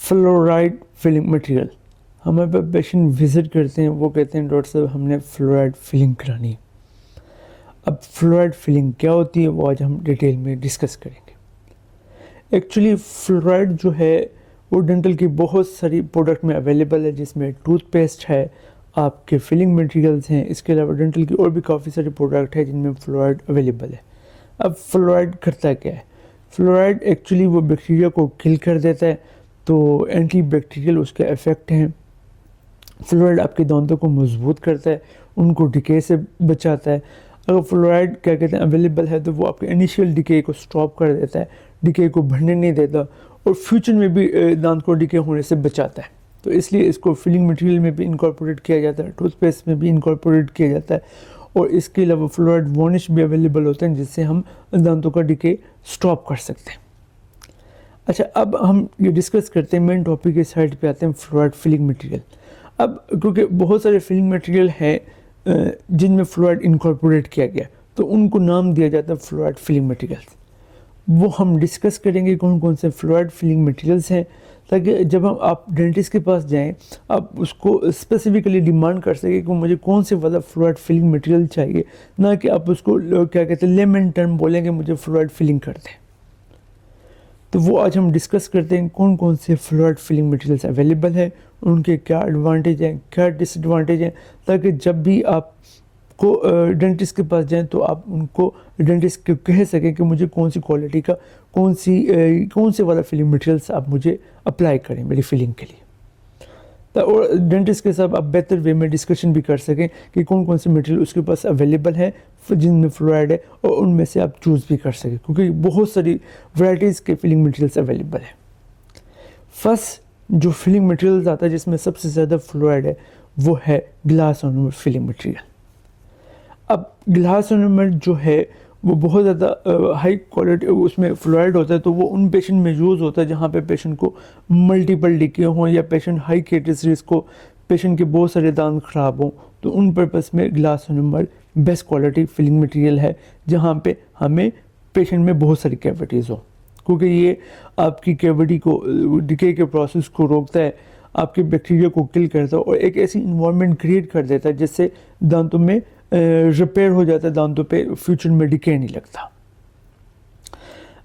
Fluoride filling material. ہمارے پاس patient visit کرتے ہیں, وہ کہتے ہیں ڈاکٹر صاحب ہم نے فلورائڈ فلنگ کرانی ہے. اب فلورائڈ فلنگ کیا ہوتی ہے وہ آج ہم ڈیٹیل میں ڈسکس کریں گے. ایکچولی فلورائڈ جو ہے وہ ڈینٹل کی بہت ساری پروڈکٹ میں اویلیبل ہے, جس میں ٹوتھ پیسٹ ہے, آپ کے فلنگ مٹیریلز ہیں, اس کے علاوہ ڈینٹل کی اور بھی کافی ساری پروڈکٹ ہے جن میں فلورائڈ اویلیبل ہے. اب فلورائڈ کرتا کیا ہے؟ فلورائڈ ایکچولی وہ بیکٹیریا کو کل کر دیتا ہے, تو اینٹی بیکٹیریل اس کے افیکٹ ہیں. فلورائڈ آپ کے دانتوں کو مضبوط کرتا ہے, ان کو ڈکے سے بچاتا ہے. اگر فلورائڈ کیا کہتے ہیں اویلیبل ہے تو وہ آپ کے انیشیل ڈکے کو سٹاپ کر دیتا ہے, ڈکے کو بڑھنے نہیں دیتا, اور فیوچر میں بھی دانت کو ڈکے ہونے سے بچاتا ہے. تو اس لیے اس کو فلنگ مٹیریل میں بھی انکارپوریٹ کیا جاتا ہے, ٹوتھ پیسٹ میں بھی انکارپوریٹ کیا جاتا ہے, اور اس کے علاوہ فلورائڈ وارنش بھی اویلیبل ہوتے ہیں جس سے ہم دانتوں کا ڈکے سٹاپ کر سکتے ہیں. اچھا, اب ہم یہ ڈسکس کرتے ہیں, مین ٹاپک کے سائڈ پہ آتے ہیں فلورائڈ فلنگ مٹیریل. اب کیونکہ بہت سارے فلنگ مٹیریل ہیں جن میں فلورائڈ انکارپوریٹ کیا گیا, تو ان کو نام دیا جاتا ہے فلورائڈ فلنگ مٹیریل. وہ ہم ڈسکس کریں گے کون کون سے فلورائڈ فلنگ مٹیریلز ہیں, تاکہ جب ہم آپ ڈینٹسٹ کے پاس جائیں آپ اس کو اسپیسیفکلی ڈیمانڈ کر سکیں کہ مجھے کون سے والا فلورائڈ فلنگ مٹیریل چاہیے, نہ کہ آپ اس کو کیا کہتے ہیں لیمن ٹرم بولیں گے مجھے فلورائڈ فلنگ کر دیں. تو وہ آج ہم ڈسکس کرتے ہیں کون کون سے فلورائڈ فلنگ مٹیریلز اویلیبل ہیں, ان کے کیا ایڈوانٹیج ہیں, کیا ڈس ایڈوانٹیج ہیں, تاکہ جب بھی آپ کو ڈینٹسٹ کے پاس جائیں تو آپ ان کو ڈینٹسٹ کو کہہ سکیں کہ مجھے کون سی کوالٹی کا کون سے والا فلنگ مٹیریلز آپ مجھے اپلائی کریں میری فلنگ کے لیے. اور ڈینٹسٹ کے ساتھ آپ بہتر وے میں ڈسکشن بھی کر سکیں کہ کون کون سے مٹیریل اس کے پاس اویلیبل ہیں جن میں فلورائڈ ہے, اور ان میں سے آپ چوز بھی کر سکیں, کیونکہ بہت ساری ورائٹیز کے فلنگ مٹیریلز اویلیبل ہیں. فرسٹ جو فلنگ مٹیریلز آتا ہے جس میں سب سے زیادہ فلورائڈ ہے وہ ہے گلاس اورنامنٹ فلنگ مٹیریل. اب گلاس اورنامنٹ جو ہے وہ بہت زیادہ ہائی کوالٹی اس میں فلورائڈ ہوتا ہے, تو وہ ان پیشنٹ میں یوز ہوتا ہے جہاں پہ پیشنٹ کو ملٹیپل ڈکے ہوں, یا پیشنٹ ہائی کیٹیسریز کو پیشنٹ کے بہت سارے دانت خراب ہوں, تو ان پرپس میں گلاس اورنامنٹ بیسٹ کوالٹی فلنگ مٹیریل ہے, جہاں پہ ہمیں پیشنٹ میں بہت ساری کیویٹیز ہوں, کیونکہ یہ آپ کی کیویٹی کو ڈکے کے پروسیس کو روکتا ہے, آپ کے بیکٹیریا کو کل کرتا ہے, اور ایک ایسی انوائرمنٹ کریٹ کر دیتا ہے جس سے دانتوں میں ریپیئر ہو جاتا ہے, دانتوں پہ فیوچر میں ڈکے نہیں لگتا.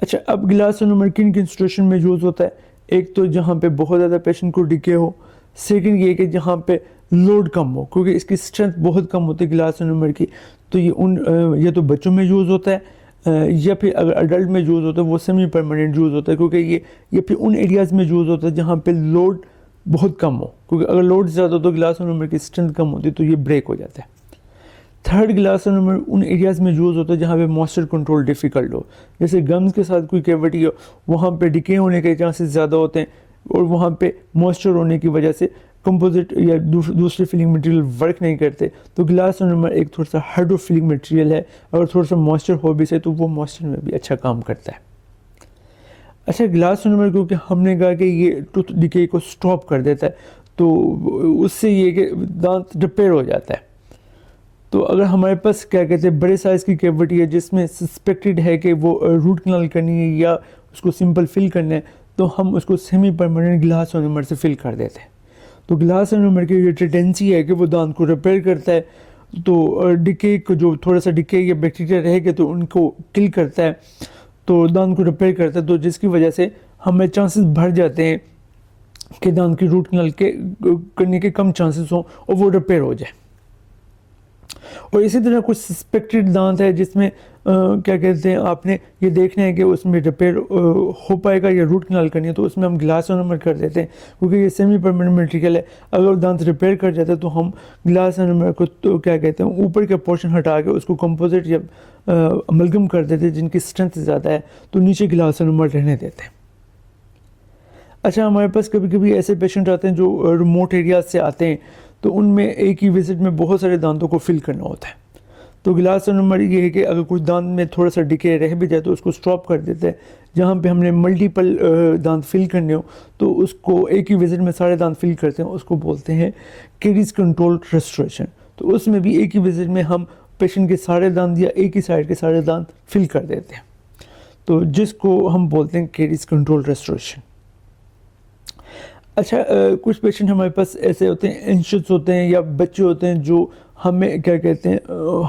اچھا, اب گلاس اورنامنٹ کن کن سچویشن میں یوز ہوتا ہے؟ ایک تو جہاں پہ بہت زیادہ پیشنٹ کو ڈکے ہو, سیکنڈ یہ کہ جہاں پہ لوڈ کم ہو, کیونکہ اس کی اسٹرینتھ بہت کم ہوتی ہے گلاس اورنامنٹ کی, تو یہ تو بچوں میں یوز ہوتا ہے, یا پھر اگر اڈلٹ میں یوز ہوتا ہے وہ سیمی پرماننٹ یوز ہوتا ہے, کیونکہ یہ پھر ان ایریاز میں یوز ہوتا ہے جہاں پہ لوڈ بہت کم ہو, کیونکہ اگر لوڈ زیادہ ہو تو گلاس اورنامنٹ کی اسٹرینتھ کم ہوتی ہے تو یہ بریک ہو جاتا ہے. تھرڈ گلاس اورنامنٹ ان ایریاز میں یوز ہوتا ہے جہاں پہ موئسچر کنٹرول ڈیفیکلٹ ہو, جیسے گمز کے ساتھ کوئی کیویٹی ہو, وہاں پہ ڈکے ہونے کے چانسز زیادہ ہوتے ہیں, اور وہاں پہ موئسچر ہونے کی وجہ سے کمپوزٹ یا دوسرے فلنگ مٹیریل ورک نہیں کرتے, تو گلاس اورنامنٹ ایک تھوڑا سا ہائیڈرو فلنگ مٹیریل ہے, اگر تھوڑا سا موئسچر ہو بھی سے تو وہ موئسچر میں بھی اچھا کام کرتا ہے. اچھا, گلاس اورنامنٹ کیونکہ ہم نے کہا کہ یہ ٹوتھ ڈکے کو سٹاپ کر دیتا ہے, تو اس سے یہ کہ دانت ریپیئر ہو جاتا ہے. تو اگر ہمارے پاس کیا کہتے ہیں بڑے سائز کی کیویٹی ہے جس میں سسپیکٹڈ ہے کہ وہ روٹ کنال کرنی ہے یا اس کو سمپل فل کرنا ہے, تو ہم اس کو سیمی پرماننٹ گلاس اورنامنٹ سے فل کر دیتے ہیں. تو گلاس اورنامنٹ کی یہ ٹینڈنسی ہے کہ وہ دانت کو ریپیئر کرتا ہے, تو ڈکے کو جو تھوڑا سا ڈکے یا بیکٹیریا رہے گا تو ان کو کل کرتا ہے, تو دانت کو ریپیئر کرتا ہے, تو جس کی وجہ سے ہمیں چانسز بڑھ جاتے ہیں کہ دانت کی روٹ کنال کرنے کے کم چانسز ہوں اور وہ ریپیئر ہو جائے. اور اسی طرح کچھ سسپیکٹڈ دانت ہے جس میں کیا کہتے ہیں آپ نے یہ دیکھنا ہے کہ اس میں ریپیئر ہو پائے گا یا روٹ کنال کرنی ہے, تو اس میں ہم گلاس اورنامنٹ کر دیتے ہیں, کیونکہ یہ سیمی پرماننٹ مٹیریل ہے. اگر دانت ریپیئر کر جاتا ہے تو ہم گلاس اورنامنٹ کو تو کیا کہتے ہیں اوپر کا پورشن ہٹا کے اس کو کمپوزٹ یا املگم کر دیتے ہیں جن کی اسٹرینتھ زیادہ ہے, تو نیچے گلاس اورنامنٹ رہنے دیتے ہیں. اچھا, ہمارے پاس کبھی کبھی ایسے پیشنٹ آتے ہیں جو ریموٹ ایریاز سے آتے ہیں, تو ان میں ایک ہی وزٹ میں بہت سارے دانتوں کو فل کرنا ہوتا ہے, تو گلاس اورنامنٹ یہ ہے کہ اگر کچھ دانت میں تھوڑا سا ڈکے رہ بھی جائے تو اس کو سٹاپ کر دیتے ہیں. جہاں پہ ہم نے ملٹیپل دانت فل کرنے ہو تو اس کو ایک ہی وزٹ میں سارے دانت فل کرتے ہیں, اس کو بولتے ہیں کیریز کنٹرول ریسٹوریشن. تو اس میں بھی ایک ہی وزٹ میں ہم پیشنٹ کے سارے دانت یا ایک ہی سائڈ کے سارے دانت فل کر دیتے ہیں, تو جس کو ہم بولتے ہیں کیریز کنٹرول ریسٹوریشن. اچھا کچھ پیشنٹ ہمارے پاس ایسے ہوتے ہیں انشیس ہوتے ہیں یا بچے ہوتے ہیں جو ہمیں کیا کہتے ہیں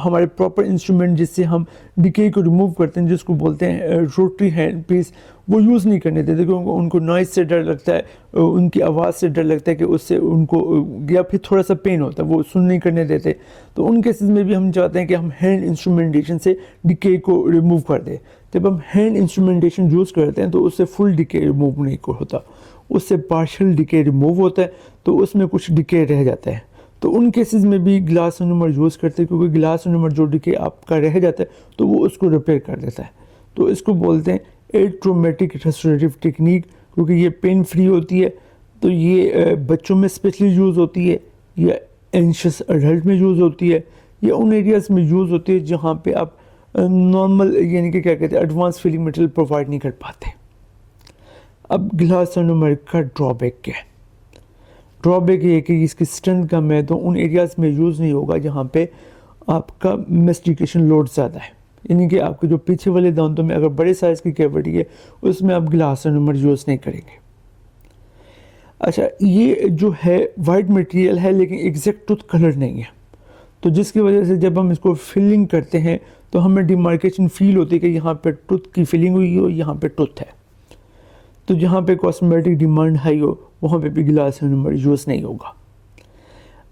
ہمارے پراپر انسٹرومنٹ جس سے ہم ڈیکے کو ریموو کرتے ہیں جس کو بولتے ہیں روٹری ہینڈ پیس وہ یوز نہیں کرنے دیتے کیونکہ ان کو نوائز سے ڈر لگتا ہے, ان کی آواز سے ڈر لگتا ہے کہ اس سے ان کو یا پھر تھوڑا سا پین ہوتا ہے, وہ سن نہیں کرنے دیتے. تو ان کیسز میں بھی ہم چاہتے ہیں کہ ہم ہینڈ انسٹرومنٹیشن سے ڈیکے کو ریموو کر دیں. جب ہم ہینڈ انسٹرومنٹیشن یوز کرتے ہیں تو اس سے فل ڈیکے ریموو نہیں ہوتا, اس سے پارشل ڈیکے ریموو ہوتا ہے, تو اس میں کچھ ڈیکے رہ جاتا ہے. تو ان کیسز میں بھی گلاس انومر یوز کرتے ہیں کیونکہ گلاس انومر جو ڈیکے آپ کا رہ جاتا ہے تو وہ اس کو ریپیئر کر دیتا ہے. تو اس کو بولتے ہیں ایٹرومیٹک ریسٹوریٹو ٹیکنیک, کیونکہ یہ پین فری ہوتی ہے. تو یہ بچوں میں اسپیشلی یوز ہوتی ہے, یا اینشیس ایڈلٹ میں یوز ہوتی ہے, یا ان ایریاز میں یوز ہوتی ہے جہاں پہ آپ نارمل یعنی کہ کیا کہتے ہیں ایڈوانس فیلنگ مٹیریل پرووائڈ نہیں کر پاتے. اب گلاس انومر کا ڈرا بیک کیا ہے؟ ڈرا بیک یہ کہ اس کی اسٹرینتھ کم ہے, تو ان ایریاز میں یوز نہیں ہوگا جہاں پہ آپ کا میسٹیکیشن لوڈ زیادہ ہے. یعنی کہ آپ کے جو پیچھے والے دانتوں میں اگر بڑے سائز کی کیوٹی ہے اس میں آپ گلاس انومر یوز نہیں کریں گے. اچھا یہ جو ہے وائٹ مٹیریل ہے لیکن ایگزیکٹ ٹوتھ کلر نہیں ہے, تو جس کی وجہ سے جب ہم اس کو فلنگ کرتے ہیں تو ہمیں ڈیمارکیشن فیل ہوتی ہے کہ یہاں پہ ٹوتھ کی فلنگ ہوئی ہو, یہاں پہ ٹوتھ ہے. تو جہاں پہ کاسمیٹک ڈیمانڈ ہائی ہو وہاں پہ بھی گلاس انومر یوز نہیں ہوگا.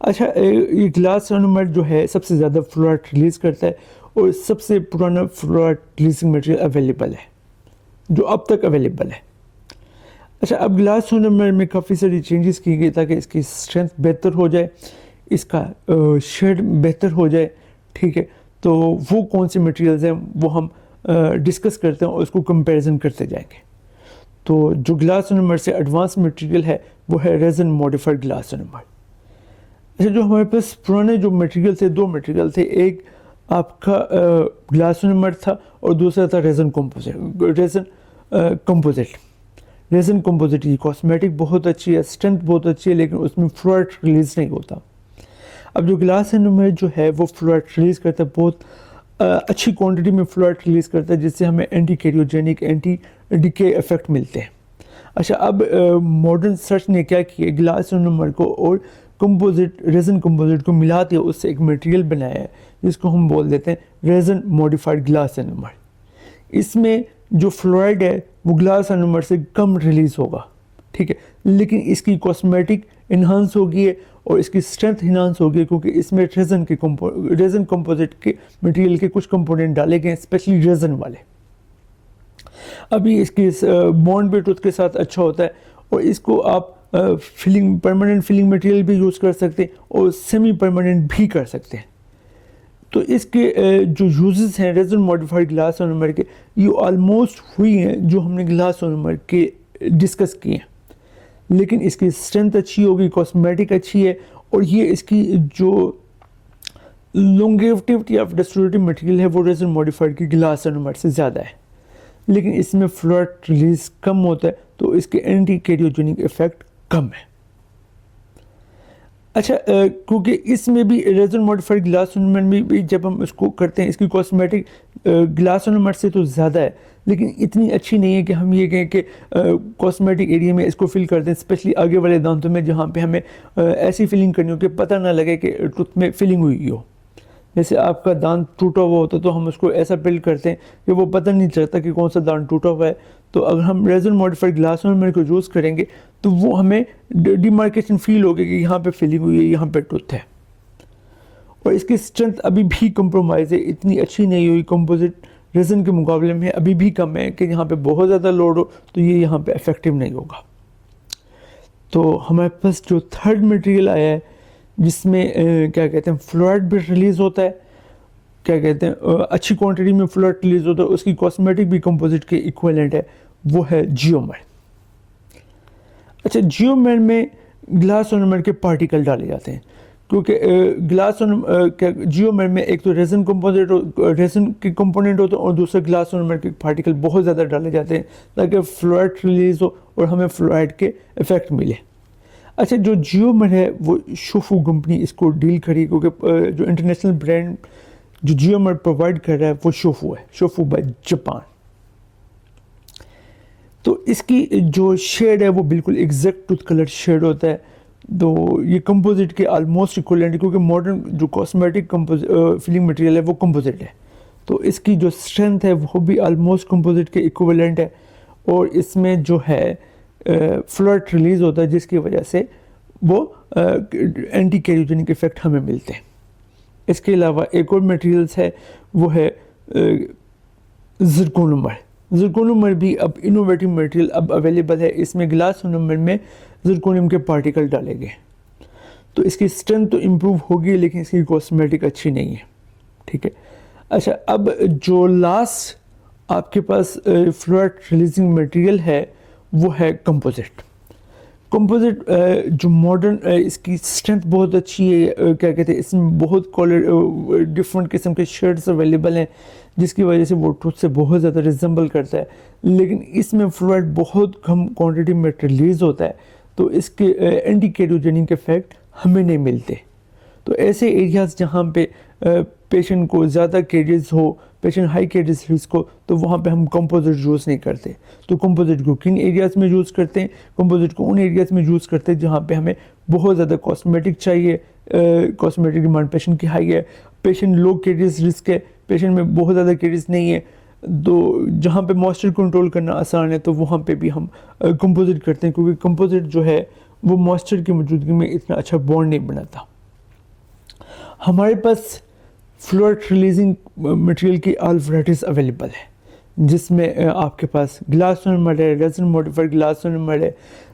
اچھا یہ گلاس انومر جو ہے سب سے زیادہ فلوراٹ ریلیز کرتا ہے اور سب سے پرانا فلوراٹ ریلیزنگ مٹیریل اویلیبل ہے جو اب تک اویلیبل ہے. اچھا اب گلاس انومر میں کافی ساری چینجز کی گئی تاکہ اس کی اسٹرینتھ بہتر ہو جائے, اس کا شیڈ بہتر ہو جائے. ٹھیک ہے, تو وہ کون سے مٹیریلز ہیں وہ ہم ڈسکس کرتے ہیں اور اس کو کمپیریزن کرتے جائیں گے. تو جو گلاس انومر سے ایڈوانس مٹیریل ہے وہ ہے ریزن موڈیفائڈ گلاس انومر. اچھا جو ہمارے پاس پرانے جو مٹیریل تھے, دو مٹیریل تھے, ایک آپ کا گلاس انومر تھا اور دوسرا تھا reason composite. Reason composite key cosmetic بہت اچھی ہے, اسٹرینتھ بہت اچھی ہے, لیکن اس میں فلوراٹ ریلیز نہیں ہوتا. اب جو گلاس انومر جو ہے وہ فلوراٹ ریلیز کرتا ہے, بہت اچھی کوانٹٹی میں فلوراٹ ریلیز کرتا ہے جس سے ہمیں اینٹی کیریوجینک اینٹی ڈیکے ایفیکٹ ملتے ہیں. اچھا اب ماڈرن سرچ نے کیا کیا, گلاس انومر کو اور کمپوزٹ ریزن کمپوزٹ کو ملا کے اس سے ایک مٹیریل بنایا ہے جس کو ہم بول دیتے ہیں ریزن موڈیفائڈ گلاس انومر. اس میں جو فلورائڈ ہے وہ گلاس انومر سے کم ریلیز ہوگا. ٹھیک ہے, لیکن اس کی کاسمیٹک انہانس ہوگی ہے اور اس کی اسٹرینتھ انہانس ہوگی کیونکہ اس میں ریزن کمپوزٹ کے مٹیریل کے کچھ کمپوننٹ ڈالے گئے ہیں, اسپیشلی ریزن والے. ابھی اس کی بانڈ بھی ٹوتھ کے ساتھ اچھا ہوتا ہے اور اس کو آپ پرماننٹ فلنگ مٹیریل بھی یوز کر سکتے ہیں اور سیمی پرماننٹ بھی کر سکتے ہیں. تو اس کے جو یوزز ہیں ریزن موڈیفائڈ گلاس انومر کے, یہ آلموسٹ ہوئی ہیں جو ہم نے گلاس انومر کے ڈسکس کیے ہیں. لیکن اس کی اسٹرینتھ اچھی ہوگی, کاسمیٹک اچھی ہے, اور یہ اس کی جو لونگیوٹیوٹی آف ریسٹوریٹو مٹیریل ہے وہ ریزن موڈیفائڈ کی گلاس انومر سے زیادہ ہے, لیکن اس میں فلوراٹ ریلیز کم ہوتا ہے تو اس کے اینٹی کیریوجینک ایفیکٹ کم ہے. اچھا کیونکہ اس میں بھی ریزن موڈیفائڈ گلاس انومر میں بھی جب ہم اس کو کرتے ہیں اس کی کاسمیٹک گلاس انومر سے تو زیادہ ہے, لیکن اتنی اچھی نہیں ہے کہ ہم یہ کہیں کہ کاسمیٹک ایریا میں اس کو فل کر دیں, اسپیشلی آگے والے دانتوں میں جہاں پہ ہمیں ایسی فلنگ کرنی ہو کہ پتہ نہ لگے کہ ٹوتھ میں فلنگ ہوئی ہو. جیسے آپ کا دانت ٹوٹا ہوا ہوتا ہے تو ہم اس کو ایسا بلڈ کرتے ہیں کہ وہ پتہ نہیں چلتا کہ کون سا دانت ٹوٹا ہوا ہے. تو اگر ہم ریزن موڈیفائڈ گلاس انومر کو یوز کریں گے تو وہ ہمیں ڈیمارکیشن فیل ہوگی کہ یہاں پہ فلنگ ہوئی ہے, یہاں پہ ٹوتھ ہے. اور اس کی اسٹرینتھ ابھی بھی کمپرومائز ہے, اتنی اچھی نہیں ہوئی کمپوزٹ ریزن کے مقابلے میں, ابھی بھی کم ہے کہ یہاں پہ بہت زیادہ لوڈ ہو تو یہ یہاں پہ افیکٹو نہیں ہوگا. تو ہمارے پاس جو تھرڈ مٹیریل آیا ہے جس میں کیا کہتے ہیں فلوراٹ بھی ریلیز ہوتا ہے, کیا کہتے ہیں اچھی کوانٹٹی میں فلوراٹ ریلیز ہوتا ہے, اس کی کاسمیٹک بھی کمپوزٹ کے ایکویلنٹ ہے, وہ ہے جیومر. اچھا جیومر میں گلاس انومر کے پارٹیکل ڈالے جاتے ہیں کیونکہ جیومر میں ایک تو ریزن کے کمپوننٹ ہوتے ہیں اور دوسرا گلاس انومر کے پارٹیکل بہت زیادہ ڈالے جاتے ہیں تاکہ فلوراٹ ریلیز ہو اور ہمیں فلوراٹ کے ایفیکٹ ملے. اچھا جو جیومر ہے وہ شوفو کمپنی اس کو ڈیل کری کیونکہ جو انٹرنیشنل برانڈ جو جیومر پرووائڈ کر رہا ہے وہ شوفو ہے, شوفو بائی جاپان. تو اس کی جو شیڈ ہے وہ بالکل ایگزیکٹ ٹوتھ کلر شیڈ ہوتا ہے. تو یہ کمپوزٹ کے آلموسٹ اکولنٹ ہے, کیونکہ ماڈرن جو کاسمیٹک فلنگ مٹیریل ہے وہ کمپوزٹ ہے, تو اس کی جو اسٹرینتھ ہے وہ بھی آلموسٹ کمپوزٹ کے ایکویلنٹ ہے. اور اس میں جو ہے فلوئڈ ریلیز ہوتا ہے جس کی وجہ سے وہ اینٹی کیریوجینک افیکٹ ہمیں ملتے ہیں. اس کے علاوہ ایک اور میٹیریلس ہے, وہ ہے زرکونومر. زرکونومر بھی اب انوویٹو میٹیریل اب اویلیبل ہے. اس میں گلاس نمبر میں زرکونیم کے پارٹیکل ڈالے گئے, تو اس کی اسٹرینتھ تو امپروو ہوگی لیکن اس کی کاسمیٹک اچھی نہیں ہے. ٹھیک ہے. اچھا, اب جو لاسٹ آپ کے پاس فلوئڈ ریلیزنگ میٹیریل ہے وہ ہے کمپوزٹ. کمپوزٹ جو ماڈرن اس کی اسٹرینتھ بہت اچھی ہے, کیا کہتے ہیں, اس میں بہت ڈفرینٹ قسم کے شیڈس اویلیبل ہیں جس کی وجہ سے وہ ٹوتھ سے بہت زیادہ ریزمبل کرتا ہے. لیکن اس میں فلوئڈ بہت کم کوانٹٹی میں ریلیز ہوتا ہے, تو اس کے اینٹی کیریوجینک افیکٹ ہمیں نہیں ملتے. تو ایسے ایریاز جہاں پہ پیشنٹ کو زیادہ کیریز ہو, پیشنٹ ہائی کیریز رسک ہو, تو وہاں پہ ہم کمپوزٹ یوز نہیں کرتے. تو کمپوزٹ کو کن ایریاز میں یوز کرتے ہیں؟ کمپوزٹ کو ان ایریاز میں یوز کرتے ہیں جہاں پہ ہمیں بہت زیادہ کاسمیٹک چاہیے, کاسمیٹک ڈیمانڈ پیشنٹ کی ہائی ہے, پیشنٹ لو کیریز رسک ہے, پیشنٹ میں بہت زیادہ کیریز نہیں ہے, تو جہاں پہ موئسچر کنٹرول کرنا آسان ہے تو وہاں پہ بھی ہم کمپوزٹ کرتے ہیں, کیونکہ کمپوزٹ جو ہے وہ موئسچر کی موجودگی میں اتنا اچھا بانڈ نہیں بناتا. ہمارے پاس فلوئڈ ریلیزنگ مٹیریل کی آل ورائٹیز اویلیبل ہے, جس میں آپ کے پاس گلاس نمبر ہے, ریزن موڈیفائڈ گلاس نمبر ہے,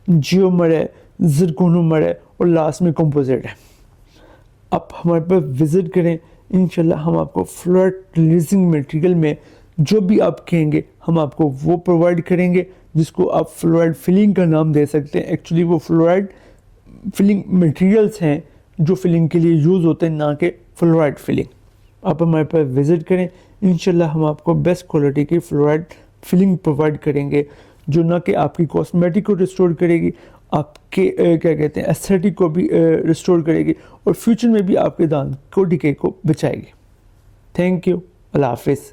جیومر ہے, زرکونومر ہے, اور لاسٹ میں کمپوزٹ ہے. آپ ہمارے پاس وزٹ کریں, انشاءاللہ ہم آپ کو فلوئڈ ریلیزنگ مٹیریل میں جو بھی آپ کہیں گے ہم آپ کو وہ پرووائڈ کریں گے, جس کو آپ فلوئڈ فلنگ کا نام دے سکتے ہیں. ایکچولی وہ فلوئڈ فلنگ مٹیریلس ہیں جو فلنگ کے لیے یوز ہوتے ہیں, نہ کہ فلوئڈ فلنگ. آپ ہمارے پاس وزٹ کریں, انشاءاللہ ہم آپ کو بیسٹ کوالٹی کی فلوئڈ فلنگ پرووائڈ کریں گے, جو نہ کہ آپ کی کاسمیٹک کو ریسٹور کرے گی, آپ کے کیا کہتے ہیں ایستھیٹک کو بھی ریسٹور کرے گی, اور فیوچر میں بھی آپ کے دانت کو ڈیکے کو بچائے گی. Thank you. اللہ حافظ.